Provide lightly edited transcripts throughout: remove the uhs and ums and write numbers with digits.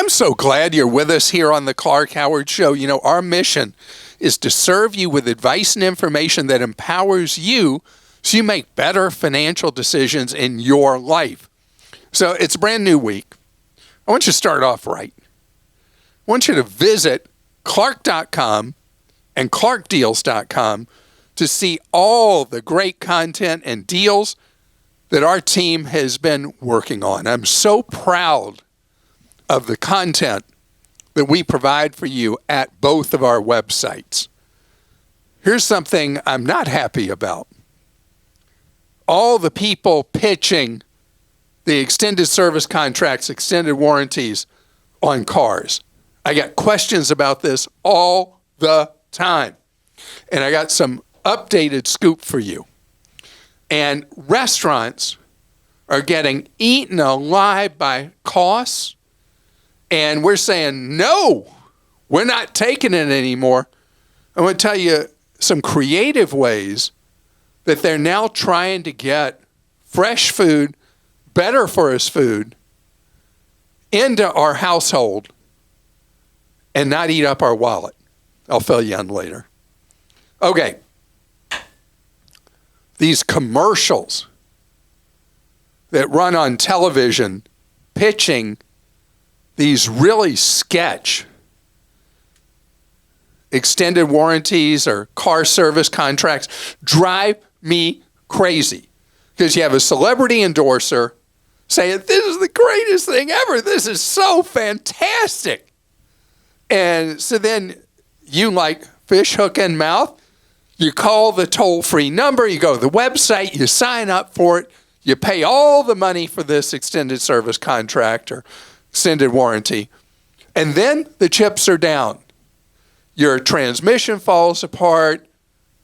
I'm so glad you're with us here on the Clark Howard Show. You know, our mission is to serve you with advice and information that empowers you so you make better financial decisions in your life. So it's a brand new week. I want you to start off right. I want you to visit Clark.com and ClarkDeals.com to see all the great content and deals that our team has been working on. I'm so proud of the content that we provide for you at both of our websites. Here's something I'm not happy about. All the people pitching the extended service contracts, extended warranties on cars. I got questions about this all the time. And I got some updated scoop for you. And restaurants are getting eaten alive by costs. And we're saying, no, we're not taking it anymore. I want to tell you some creative ways that they're now trying to get fresh food, better for us food, into our household and not eat up our wallet. I'll fill you in later. Okay. These commercials that run on television pitching these really sketch extended warranties or car service contracts drive me crazy, because you have a celebrity endorser saying, this is the greatest thing ever. This is so fantastic. And so then you, like fish hook and mouth, you call the toll-free number, you go to the website, you sign up for it, you pay all the money for this extended service contract or extended warranty, and then the chips are down. Your transmission falls apart,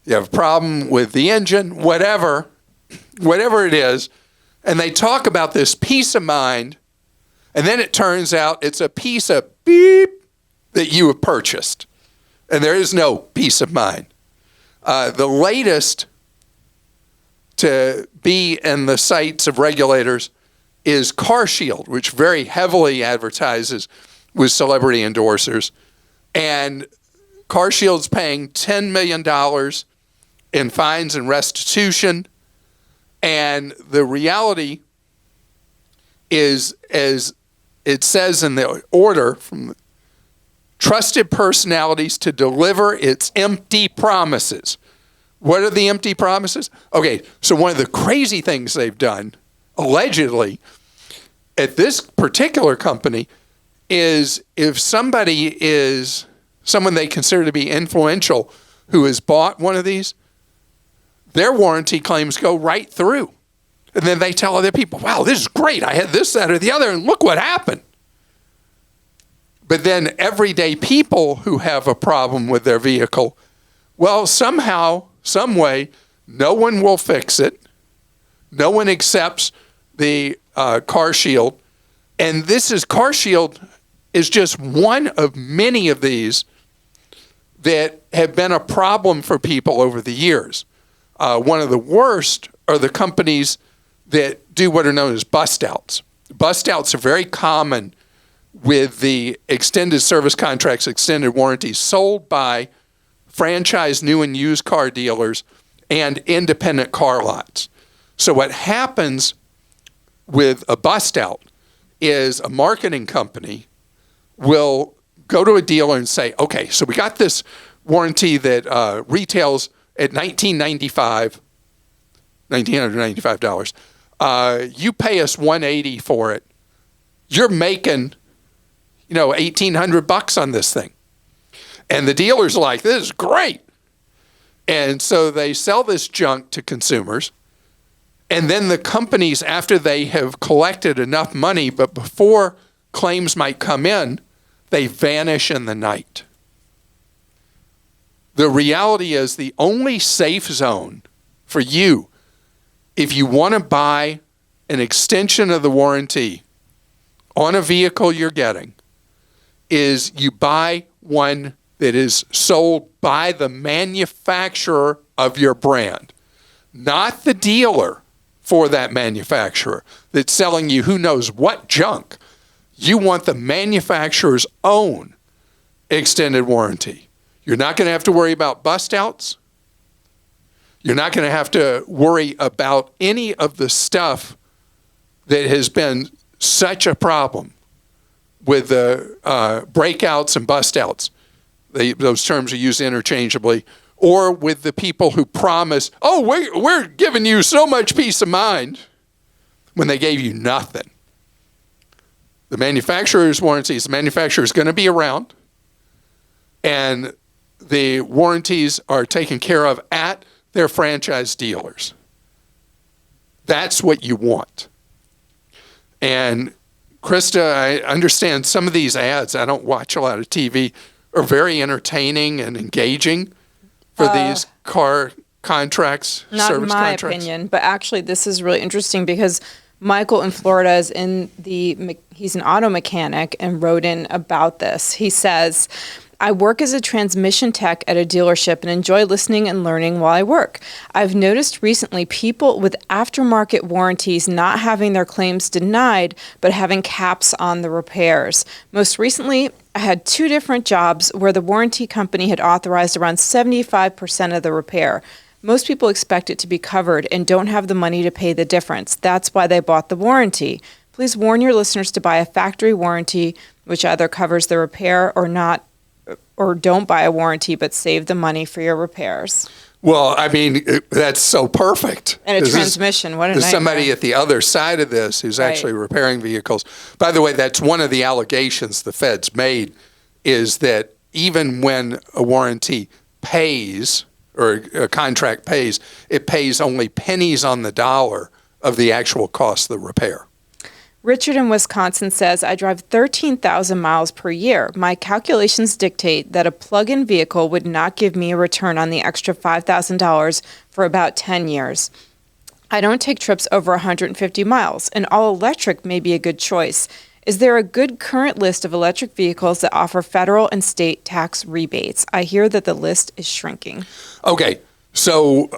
you have a problem with the engine, whatever it is, and they talk about this peace of mind, and then it turns out it's a piece of beep that you have purchased, and there is no peace of mind. The latest to be in the sights of regulators is CarShield, which very heavily advertises with celebrity endorsers. And CarShield's paying $10 million in fines and restitution. And the reality is, as it says in the order from the trusted personalities to deliver its empty promises. What are the empty promises? Okay, so one of the crazy things they've done, allegedly, at this particular company, is if somebody is someone they consider to be influential who has bought one of these, their warranty claims go right through. And then they tell other people, wow, this is great. I had this, that, or the other, and look what happened. But then everyday people who have a problem with their vehicle, well, somehow, some way, no one will fix it. No one accepts the CarShield. And CarShield is just one of many of these that have been a problem for people over the years. One of the worst are the companies that do what are known as bust outs. Bust outs are very common with the extended service contracts, extended warranties sold by franchise new and used car dealers and independent car lots. So what happens with a bust out is a marketing company will go to a dealer and say, okay, so we got this warranty that retails at $1,995. You pay us $180 for it. You're making $1,800 on this thing. And the dealer's like, this is great. And so they sell this junk to consumers. And then the companies, after they have collected enough money, but before claims might come in, they vanish in the night. The reality is the only safe zone for you, if you want to buy an extension of the warranty on a vehicle you're getting, is you buy one that is sold by the manufacturer of your brand, not the dealer for that manufacturer that's selling you who knows what junk. You want the manufacturer's own extended warranty. You're not going to have to worry about bust outs. You're not going to have to worry about any of the stuff that has been such a problem with the breakouts and bust outs. Those terms are used interchangeably. Or with the people who promise, oh, we're giving you so much peace of mind when they gave you nothing. The manufacturer's warranties, the manufacturer is going to be around, and the warranties are taken care of at their franchise dealers. That's what you want. And Christa, I understand some of these ads, I don't watch a lot of TV, are very entertaining and engaging for these car contracts, service contracts. Not in my opinion, but actually this is really interesting because Michael in Florida is he's an auto mechanic and wrote in about this. He says, I work as a transmission tech at a dealership and enjoy listening and learning while I work. I've noticed recently people with aftermarket warranties not having their claims denied, but having caps on the repairs. Most recently, I had 2 different jobs where the warranty company had authorized around 75% of the repair. Most people expect it to be covered and don't have the money to pay the difference. That's why they bought the warranty. Please warn your listeners to buy a factory warranty, which either covers the repair or not, or don't buy a warranty, but save the money for your repairs. Well, I mean, that's so perfect. And a transmission, what a nightmare. There's somebody at the other side of this who's actually repairing vehicles. By the way, that's one of the allegations the Fed's made, is that even when a warranty pays, or a contract pays, it pays only pennies on the dollar of the actual cost of the repair. Richard in Wisconsin says, I drive 13,000 miles per year. My calculations dictate that a plug-in vehicle would not give me a return on the extra $5,000 for about 10 years. I don't take trips over 150 miles. An all-electric may be a good choice. Is there a good current list of electric vehicles that offer federal and state tax rebates? I hear that the list is shrinking. Okay, so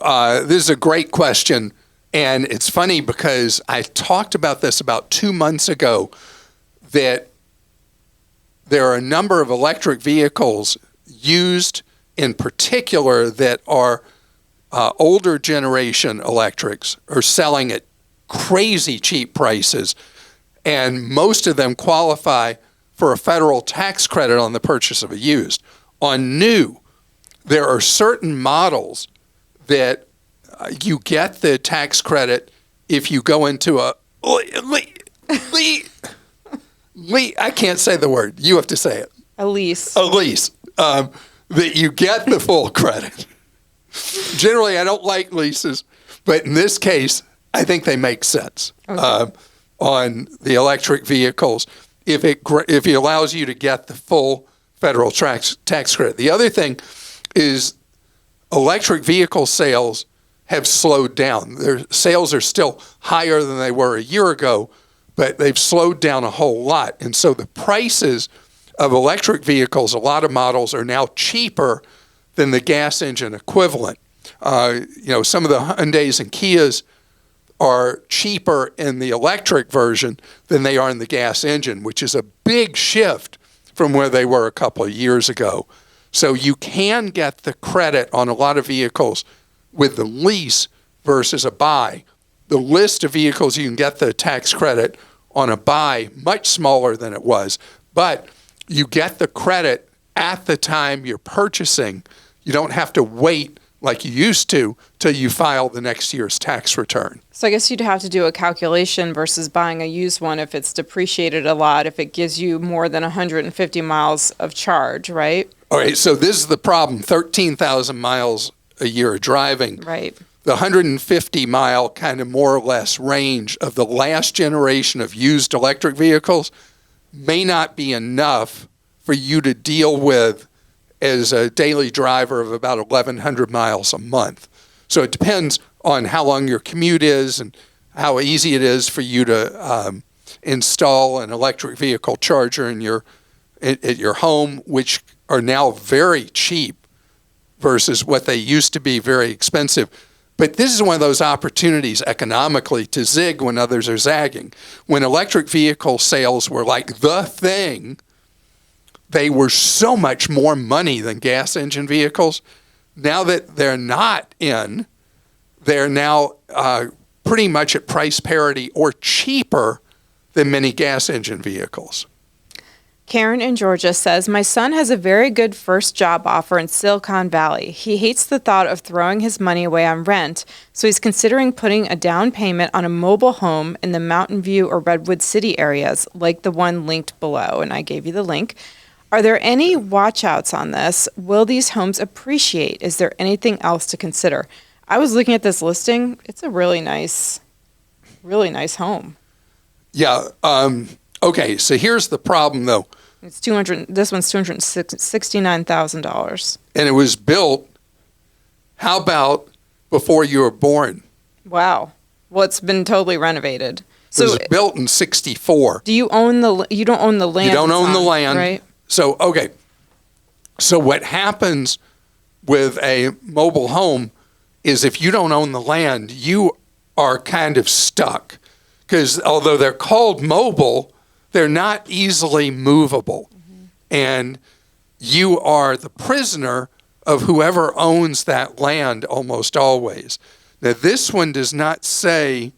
this is a great question. And it's funny because I talked about this about 2 months ago, that there are a number of electric vehicles used in particular that are older generation electrics are selling at crazy cheap prices. And most of them qualify for a federal tax credit on the purchase of a used. On new, there are certain models that you get the tax credit if you go into a I can't say the word. You have to say it. A lease. A lease. That you get the full credit. Generally, I don't like leases, but in this case, I think they make sense on the electric vehicles if it allows you to get the full federal tax credit. The other thing is electric vehicle sales have slowed down. Their sales are still higher than they were a year ago, but they've slowed down a whole lot. And so the prices of electric vehicles, a lot of models, are now cheaper than the gas engine equivalent. Some of the Hyundais and Kias are cheaper in the electric version than they are in the gas engine, which is a big shift from where they were a couple of years ago. So you can get the credit on a lot of vehicles with the lease versus a buy. The list of vehicles you can get the tax credit on a buy, much smaller than it was, but you get the credit at the time you're purchasing. You don't have to wait like you used to till you file the next year's tax return. So I guess you'd have to do a calculation versus buying a used one if it's depreciated a lot, if it gives you more than 150 miles of charge, right? All right, so this is the problem. 13,000 miles a year of driving. Right. The 150-mile kind of more or less range of the last generation of used electric vehicles may not be enough for you to deal with as a daily driver of about 1,100 miles a month. So it depends on how long your commute is and how easy it is for you to install an electric vehicle charger at your home, which are now very cheap versus what they used to be very expensive. But this is one of those opportunities economically to zig when others are zagging. When electric vehicle sales were like the thing, they were so much more money than gas engine vehicles. Now that they're not in, they're now pretty much at price parity or cheaper than many gas engine vehicles. Karen in Georgia says, my son has a very good first job offer in Silicon Valley. He hates the thought of throwing his money away on rent, so he's considering putting a down payment on a mobile home in the Mountain View or Redwood City areas, like the one linked below, and I gave you the link. Are there any watch-outs on this? Will these homes appreciate? Is there anything else to consider? I was looking at this listing. It's a really nice home. Yeah. Okay, so here's the problem, though. It's This one's $269,000. And it was built, how about before you were born? Wow. Well, it's been totally renovated. So it was built in 1964. You don't own the land. You don't own the land. Right? So, okay. So what happens with a mobile home is if you don't own the land, you are kind of stuck. Because although they're called mobile, they're not easily movable. Mm-hmm. And you are the prisoner of whoever owns that land almost always. Now, this one does not say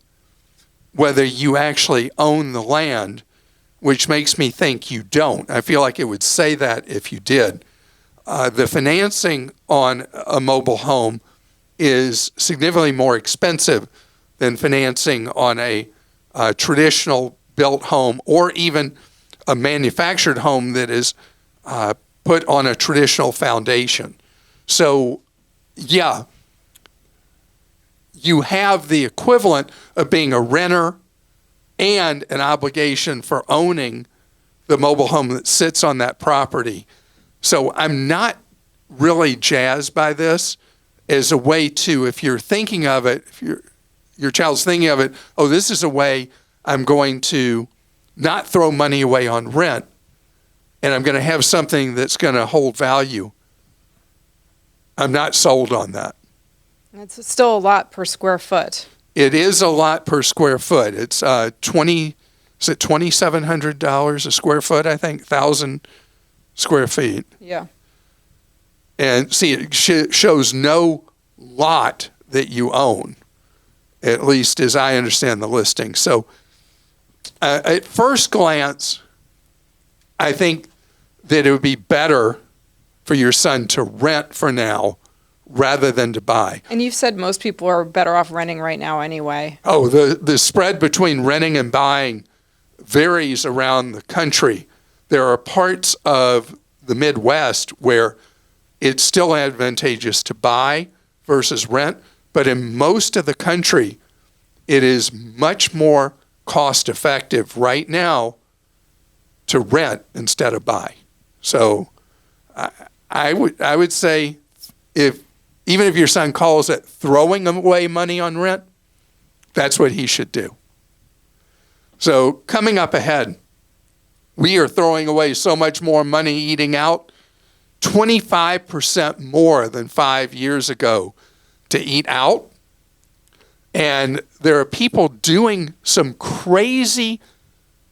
whether you actually own the land, which makes me think you don't. I feel like it would say that if you did. The financing on a mobile home is significantly more expensive than financing on a traditional built home or even a manufactured home that is put on a traditional foundation. So, yeah, you have the equivalent of being a renter and an obligation for owning the mobile home that sits on that property. So I'm not really jazzed by this as a way to, if you're thinking of it, if your child's thinking of it, oh, this is a way I'm going to not throw money away on rent, and I'm going to have something that's going to hold value. I'm not sold on that. It's still a lot per square foot. It is a lot per square foot. It's $2,700 a square foot, I think, 1,000 square feet. Yeah. And see, it shows no lot that you own, at least as I understand the listing. So at first glance, I think that it would be better for your son to rent for now rather than to buy. And you've said most people are better off renting right now anyway. Oh, the spread between renting and buying varies around the country. There are parts of the Midwest where it's still advantageous to buy versus rent, but in most of the country, it is much more cost effective right now to rent instead of buy. So I would say even if your son calls it throwing away money on rent, that's what he should do. So coming up ahead, we are throwing away so much more money eating out, 25% more than 5 years ago to eat out. And there are people doing some crazy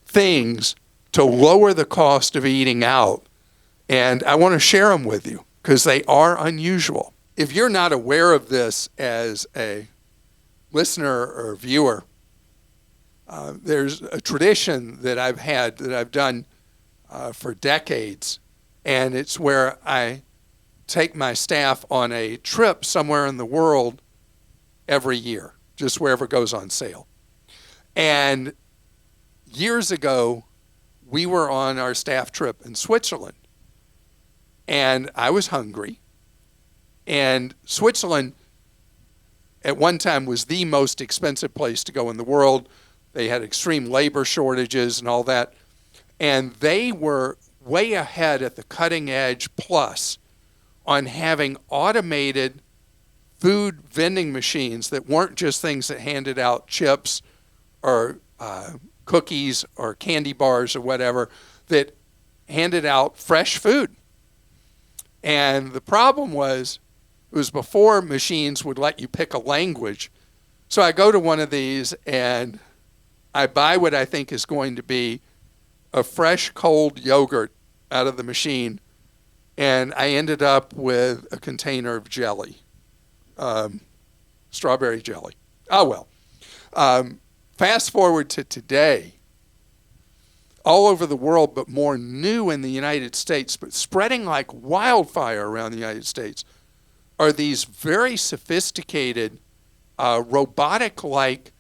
things to lower the cost of eating out. And I want to share them with you because they are unusual. If you're not aware of this as a listener or viewer, there's a tradition that I've done for decades, and it's where I take my staff on a trip somewhere in the world every year, just wherever goes on sale. And years ago, we were on our staff trip in Switzerland, and I was hungry. And Switzerland, at one time, was the most expensive place to go in the world. They had extreme labor shortages and all that. And they were way ahead at the cutting edge plus on having automated food vending machines that weren't just things that handed out chips or cookies or candy bars or whatever, that handed out fresh food. And the problem was It was before machines would let you pick a language. So I go to one of these and I buy what I think is going to be a fresh, cold yogurt out of the machine, and I ended up with a container of jelly, strawberry jelly. Oh, well. Fast forward to today, all over the world, but more new in the United States, but spreading like wildfire around the United States, are these very sophisticated, robotic-like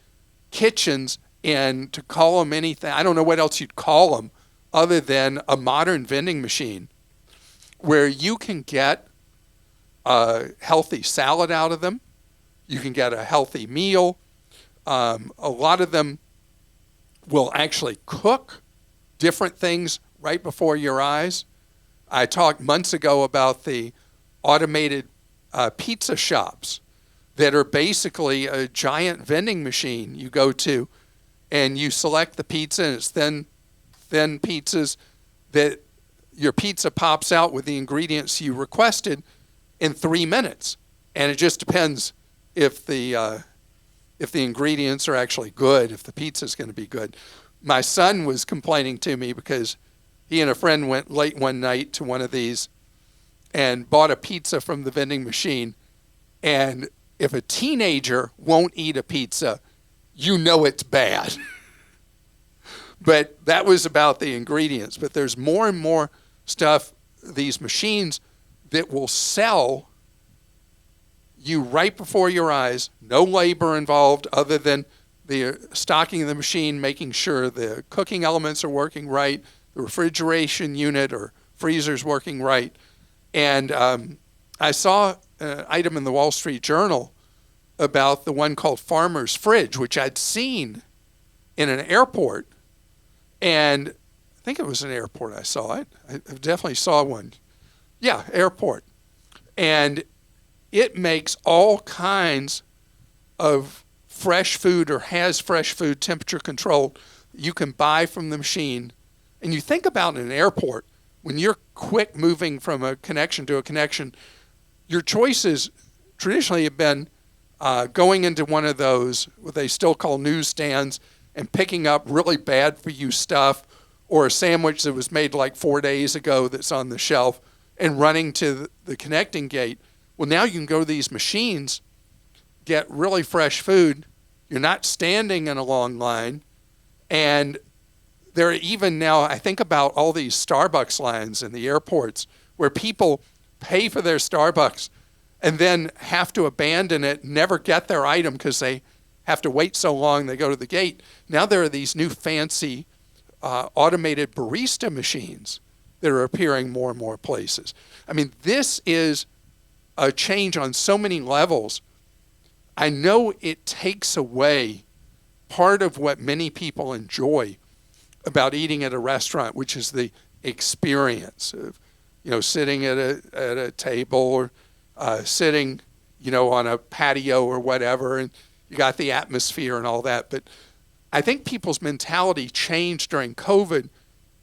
kitchens, and to call them anything, I don't know what else you'd call them other than a modern vending machine where you can get a healthy salad out of them. You can get a healthy meal. A lot of them will actually cook different things right before your eyes. I talked months ago about the automated pizza shops that are basically a giant vending machine you go to, and you select the pizza, and it's thin pizzas that your pizza pops out with the ingredients you requested in 3 minutes. And it just depends if the ingredients are actually good, if the pizza's going to be good. My son was complaining to me because he and a friend went late one night to one of these and bought a pizza from the vending machine. And if a teenager won't eat a pizza, you know it's bad. But that was about the ingredients. But there's more and more stuff, these machines that will sell you right before your eyes, no labor involved other than the stocking of the machine, making sure the cooking elements are working right, the refrigeration unit or freezer's working right. And I saw an item in the Wall Street Journal about the one called Farmer's Fridge, which I'd seen in an airport. And I think it was an airport I saw it. I definitely saw one. Yeah, airport. And it makes all kinds of fresh food, or has fresh food, temperature controlled, you can buy from the machine. And you think about an airport, when you're quick moving from a connection to a connection, your choices traditionally have been going into one of those, what they still call newsstands, and picking up really bad for you stuff, or a sandwich that was made like 4 days ago that's on the shelf, and running to the connecting gate. Well, now you can go to these machines, get really fresh food. You're not standing in a long line. And there are even now, I think about all these Starbucks lines in the airports where people pay for their Starbucks and then have to abandon it, never get their item because they have to wait so long they go to the gate. Now there are these new fancy automated barista machines that are appearing more and more places. I mean, this is a change on so many levels. I know it takes away part of what many people enjoy about eating at a restaurant, which is the experience of, sitting at a table, or sitting, on a patio or whatever, and you got the atmosphere and all that. But I think people's mentality changed during COVID,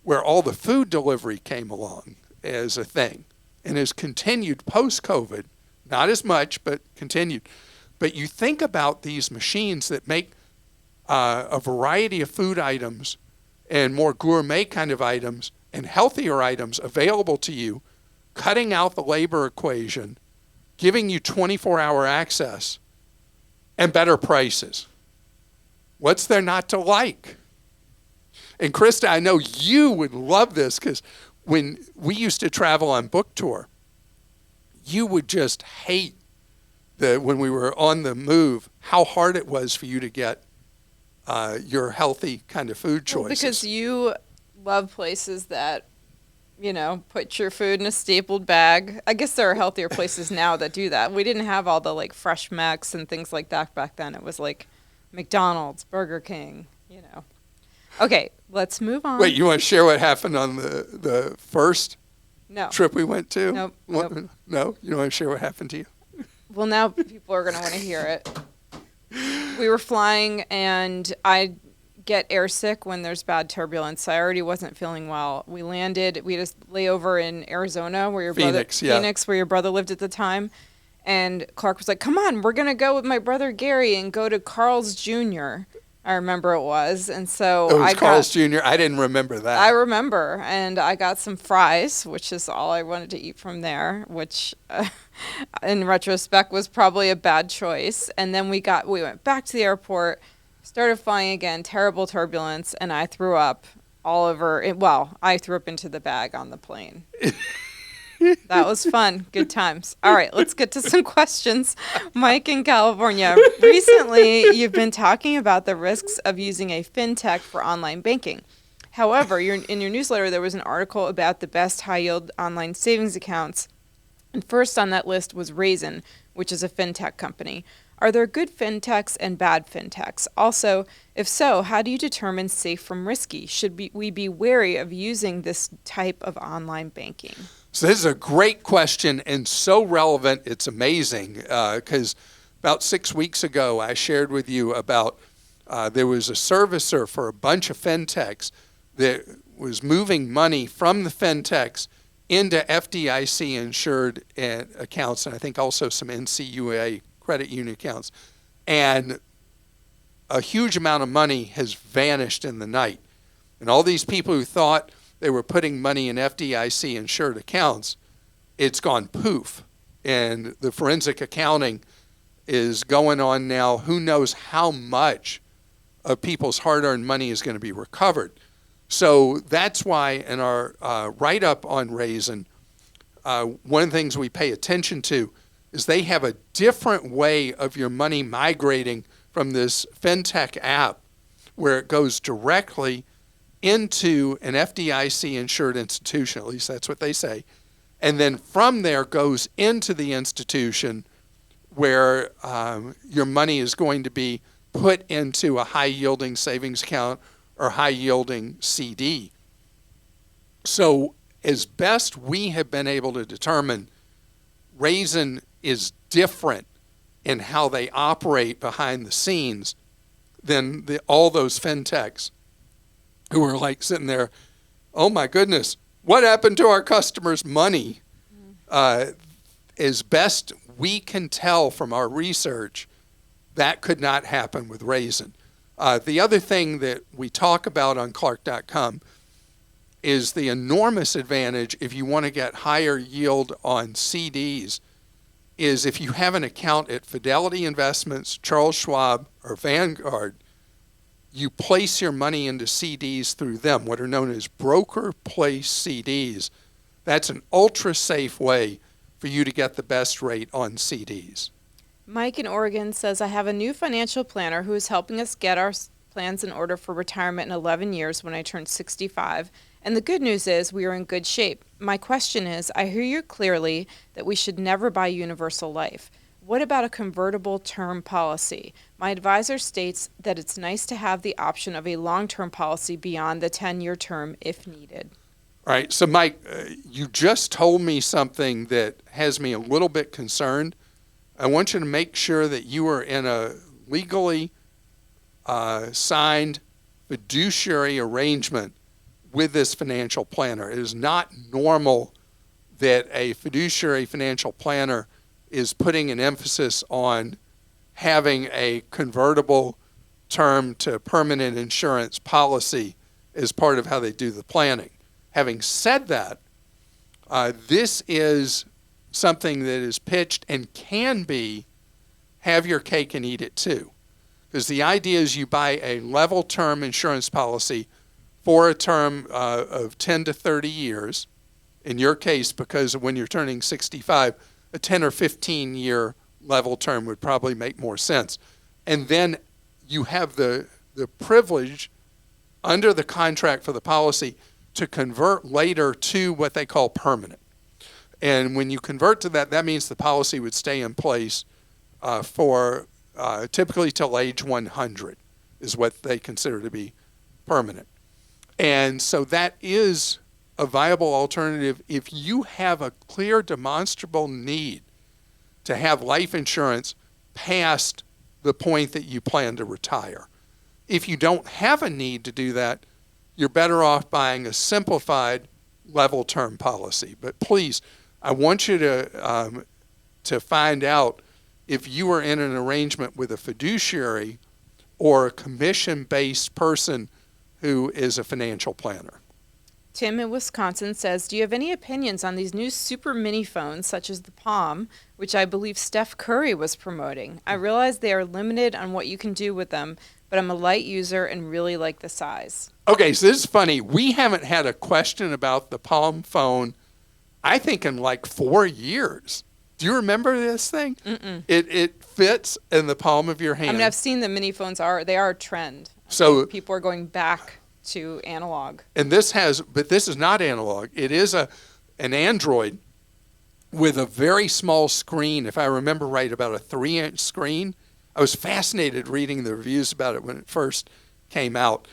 where all the food delivery came along as a thing, and has continued post-COVID. Not as much, but continued. But you think about these machines that make a variety of food items and more gourmet kind of items and healthier items available to you, cutting out the labor equation, giving you 24-hour access, and better prices. What's there not to like? And Christa, I know you would love this, because when we used to travel on book tour, you would just hate when we were on the move, how hard it was for you to get your healthy kind of food choices. Well, because you love places that, put your food in a stapled bag. I guess there are healthier places now that do that. We didn't have all the Fresh Mex and things like that back then. It was like McDonald's, Burger King, Okay, let's move on. Wait, you want to share what happened on the first trip we went to? Nope. No? You don't want to share what happened to you? Well, now people are going to want to hear it. We were flying, and I get airsick when there's bad turbulence. I already wasn't feeling well. We landed. We had a layover in Arizona, where your Phoenix, where your brother lived at the time, And Clark was like, come on, we're going to go with my brother Gary and go to Carl's Jr. I remember it was. And so It was Carl's Jr. I didn't remember that. I remember. And I got some fries, which is all I wanted to eat from there, which in retrospect was probably a bad choice. And then we went back to the airport, started flying again, terrible turbulence, and I threw up all over it. Well, I threw up into the bag on the plane. That was fun. Good times. All right, let's get to some questions. Mike in California. Recently, you've been talking about the risks of using a fintech for online banking. However, in your newsletter, there was an article about the best high-yield online savings accounts. And first on that list was Raisin, which is a fintech company. Are there good fintechs and bad fintechs? Also, if so, how do you determine safe from risky? Should we be wary of using this type of online banking? So this is a great question and so relevant, it's amazing, because about 6 weeks ago, I shared with you about there was a servicer for a bunch of fintechs that was moving money from the fintechs into FDIC-insured accounts, and I think also some NCUA credit union accounts. And a huge amount of money has vanished in the night. And all these people who thought they were putting money in FDIC-insured accounts, it's gone poof. And the forensic accounting is going on now. Who knows how much of people's hard-earned money is going to be recovered. So that's why in our write-up on Raisin, one of the things we pay attention to is they have a different way of your money migrating from this fintech app where it goes directly into an FDIC-insured institution, at least that's what they say, and then from there goes into the institution where your money is going to be put into a high-yielding savings account or high-yielding CD. So as best we have been able to determine, Raisin is different in how they operate behind the scenes than all those fintechs who are like sitting there, oh my goodness, what happened to our customers' money? As best we can tell from our research, that could not happen with Raisin. The other thing that we talk about on Clark.com is the enormous advantage if you want to get higher yield on CDs is if you have an account at Fidelity Investments, Charles Schwab, or Vanguard, you place your money into CDs through them, what are known as broker place CDs. That's an ultra safe way for you to get the best rate on CDs. Mike in Oregon says, I have a new financial planner who is helping us get our plans in order for retirement in 11 years when I turn 65. And the good news is we are in good shape. My question is, I hear you clearly that we should never buy universal life. What about a convertible term policy? My advisor states that it's nice to have the option of a long-term policy beyond the 10-year term if needed. All right, so Mike, you just told me something that has me a little bit concerned. I want you to make sure that you are in a legally signed fiduciary arrangement with this financial planner. It is not normal that a fiduciary financial planner is putting an emphasis on having a convertible term to permanent insurance policy as part of how they do the planning. Having said that, this is something that is pitched and can be have your cake and eat it too. Because the idea is you buy a level term insurance policy for a term of 10 to 30 years. In your case, because when you're turning 65, a 10 or 15 year level term would probably make more sense. And then you have the privilege under the contract for the policy to convert later to what they call permanent. And when you convert to that, that means the policy would stay in place for typically till age 100 is what they consider to be permanent. And so that is a viable alternative if you have a clear demonstrable need to have life insurance past the point that you plan to retire. If you don't have a need to do that, you're better off buying a simplified level term policy. But please, I want you to to find out if you were in an arrangement with a fiduciary or a commission-based person who is a financial planner. Tim in Wisconsin says, do you have any opinions on these new super mini phones such as the Palm, which I believe Steph Curry was promoting? I realize they are limited on what you can do with them, but I'm a light user and really like the size. Okay, so this is funny. We haven't had a question about the Palm phone, I think, in like 4 years. Do you remember this thing? Mm-mm. It fits in the palm of your hand. I mean, I've seen the mini phones they are a trend. So people are going back to analog. And this is not analog. It is an Android with a very small screen. If I remember right, about a 3-inch screen. I was fascinated reading the reviews about it when it first came out.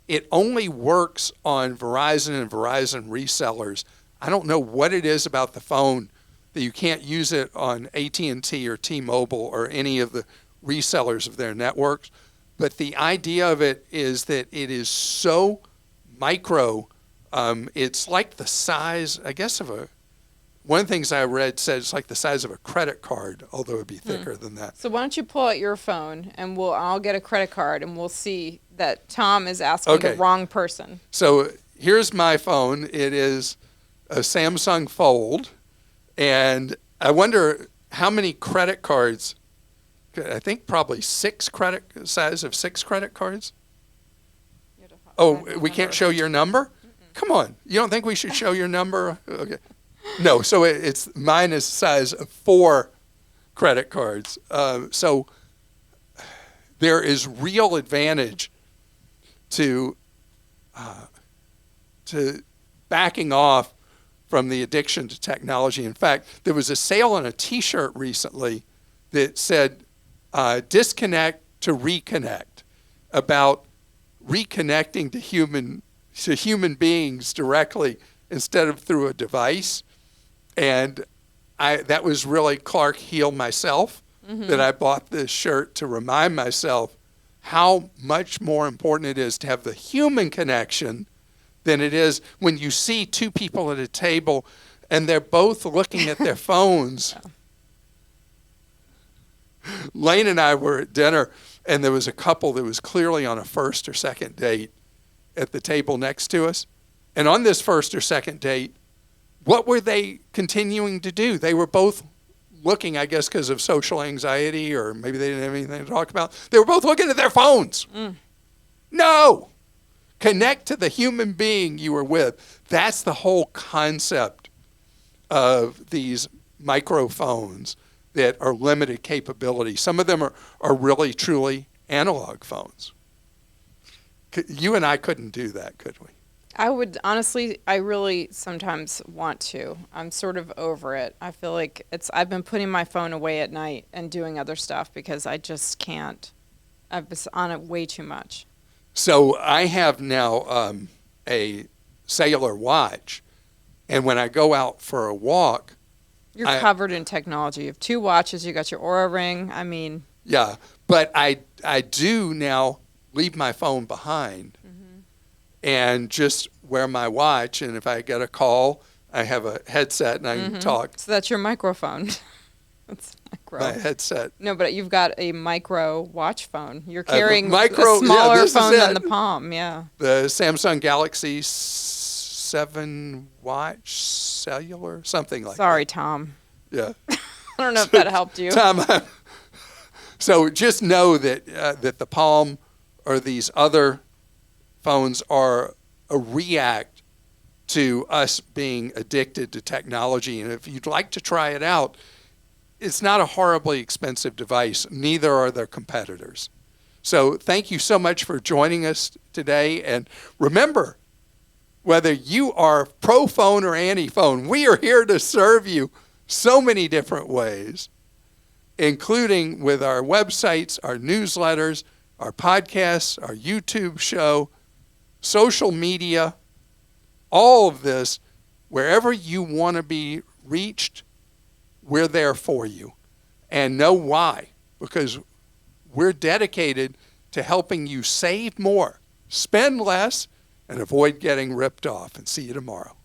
It only works on Verizon and Verizon resellers. I don't know what it is about the phone that you can't use it on AT&T or T-Mobile or any of the resellers of their networks. But the idea of it is that it is so micro. It's like the size, I guess, one of the things I read said it's like the size of a credit card, although it would be thicker than that. So why don't you pull out your phone and I'll get a credit card and we'll see that Tom is asking the wrong person. So here's my phone. It is a Samsung Fold, and I wonder how many credit cards. I think probably 6 size of 6 credit cards. Oh, we can't show your number? Mm-mm. Come on. You don't think we should show your number? Okay. No, so mine is the size of 4 credit cards. So there is real advantage to backing off from the addiction to technology. In fact, there was a sale on a T-shirt recently that said, disconnect to reconnect, about reconnecting to human beings directly instead of through a device. And that was really Clark Heel myself, that I bought this shirt to remind myself how much more important it is to have the human connection than it is when you see 2 people at a table and they're both looking at their phones. Yeah. Lane and I were at dinner, and there was a couple that was clearly on a first or second date at the table next to us. And on this first or second date, what were they continuing to do? They were both looking, I guess because of social anxiety, or maybe they didn't have anything to talk about. They were both looking at their phones. No! Connect to the human being you were with. That's the whole concept of these microphones that are limited capability. Some of them are really, truly analog phones. You and I couldn't do that, could we? I would, honestly, I really sometimes want to. I'm sort of over it. I feel like I've been putting my phone away at night and doing other stuff because I just can't. I've been on it way too much. So I have now a cellular watch, and when I go out for a walk, you're covered in technology. You have 2 watches. You got your Oura Ring. I mean. Yeah, but I do now leave my phone behind and just wear my watch. And if I get a call, I have a headset and I can talk. So that's your microphone. That's micro. My headset. No, but you've got a micro watch phone. You're carrying a smaller phone than the Palm. Yeah. The Samsung Galaxy 7 watch cellular, something like that. Sorry, Tom. Yeah. I don't know if that helped you. Tom, so just know that the Palm or these other phones are a react to us being addicted to technology. And if you'd like to try it out, it's not a horribly expensive device. Neither are their competitors. So thank you so much for joining us today. And remember, whether you are pro-phone or anti-phone, we are here to serve you so many different ways, including with our websites, our newsletters, our podcasts, our YouTube show, social media, all of this. Wherever you want to be reached, we're there for you. And know why? Because we're dedicated to helping you save more, spend less, and avoid getting ripped off. And see you tomorrow.